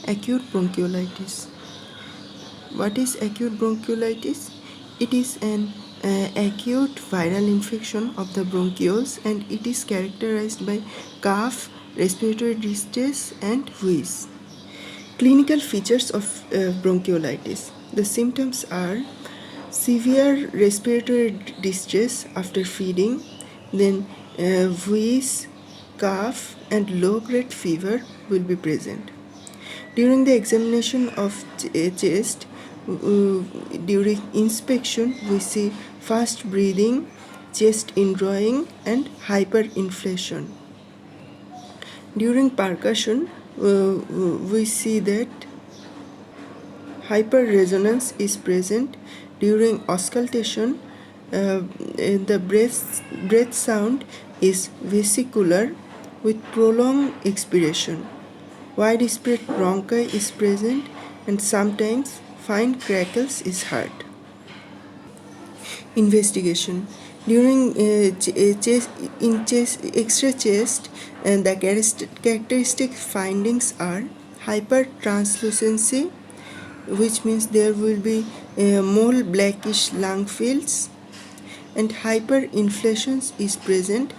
Acute bronchiolitis. What is acute bronchiolitis? It is an acute viral infection of the bronchioles, and it is characterized by cough, respiratory distress, and wheeze. Clinical features of bronchiolitis. The symptoms are severe respiratory distress after feeding, then wheeze, cough, and low-grade fever will be present. During the examination of chest, during inspection, we see fast breathing, chest indrawing, and hyperinflation. During percussion, we see that hyperresonance is present. During auscultation, the breath sound is vesicular with prolonged expiration. Widespread bronchi is present, and sometimes fine crackles is heard. Investigation. During X-ray chest, the characteristic findings are hypertranslucency, which means there will be more blackish lung fields, and hyperinflation is present,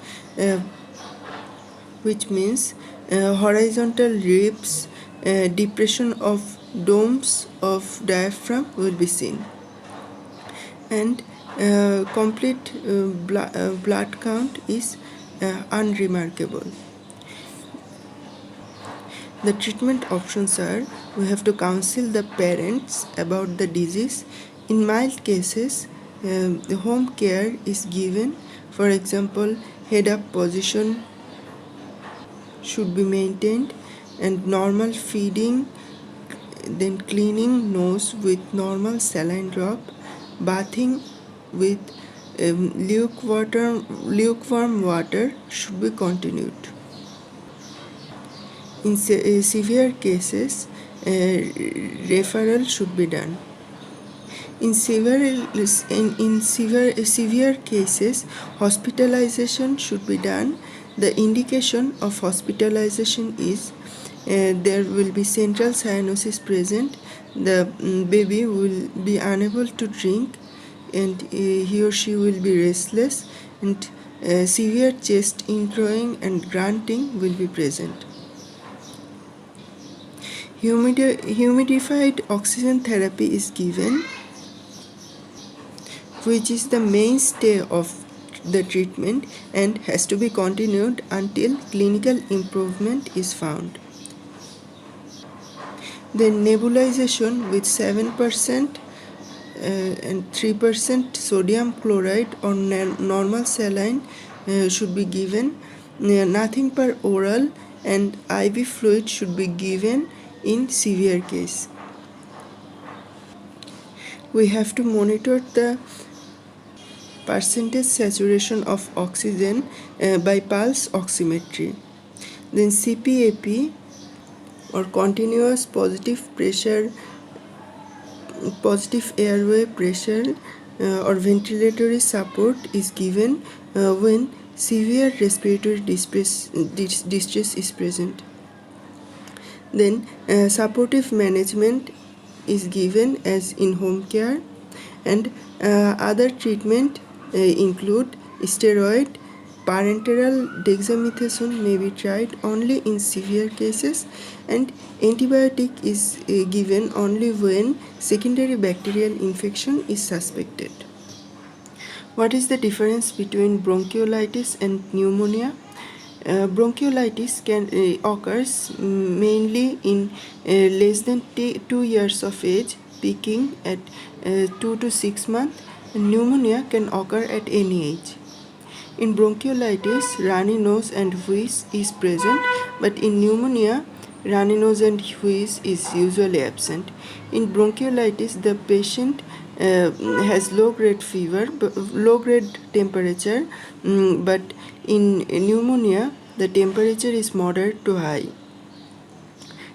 which means horizontal ribs, depression of domes of diaphragm will be seen, and complete blood count is unremarkable. The treatment options are: we have to counsel the parents about the disease. In mild cases, the home care is given. For example, head up position should be maintained, and normal feeding, then cleaning nose with normal saline drop, bathing with lukewarm water should be continued. In severe cases, referral should be done. In severe cases, hospitalization should be done. The indication of hospitalization is there will be central cyanosis present. The baby will be unable to drink, and he or she will be restless, and severe chest indrawing and grunting will be present. Humidified oxygen therapy is given, which is the mainstay of the treatment and has to be continued until clinical improvement is found. Then nebulization with 7% and 3% sodium chloride or normal saline should be given. Nothing per oral, and IV fluid should be given in severe case. We have to monitor the percentage saturation of oxygen by pulse oximetry. Then CPAP, or continuous positive airway pressure or ventilatory support is given when severe respiratory distress is present. Then supportive management is given as in home care, and other treatment include steroid. Parenteral dexamethasone may be tried only in severe cases, and antibiotic is given only when secondary bacterial infection is suspected. What is the difference between bronchiolitis and pneumonia? Bronchiolitis occurs mainly in less than 2 years of age, peaking at 2 to 6 months. Pneumonia can occur at any age. In bronchiolitis, runny nose and wheeze is present, but in pneumonia, runny nose and wheeze is usually absent. In bronchiolitis, the patient has low-grade fever, low-grade temperature, but in pneumonia, the temperature is moderate to high.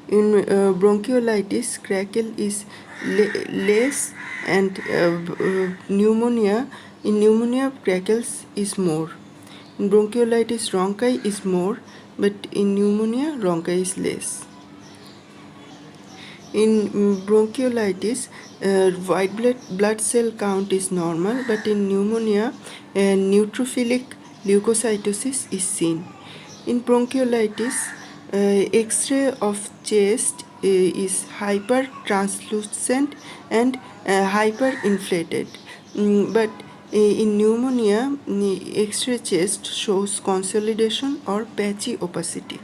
In bronchiolitis, crackle is less, and in pneumonia, crackles is more. In bronchiolitis, rhonchi is more, but in pneumonia, rhonchi is less. In bronchiolitis, white blood cell count is normal, but in pneumonia, neutrophilic leukocytosis is seen. In bronchiolitis, X-ray of chest is hypertranslucent and hyperinflated. But in pneumonia, X-ray chest shows consolidation or patchy opacity.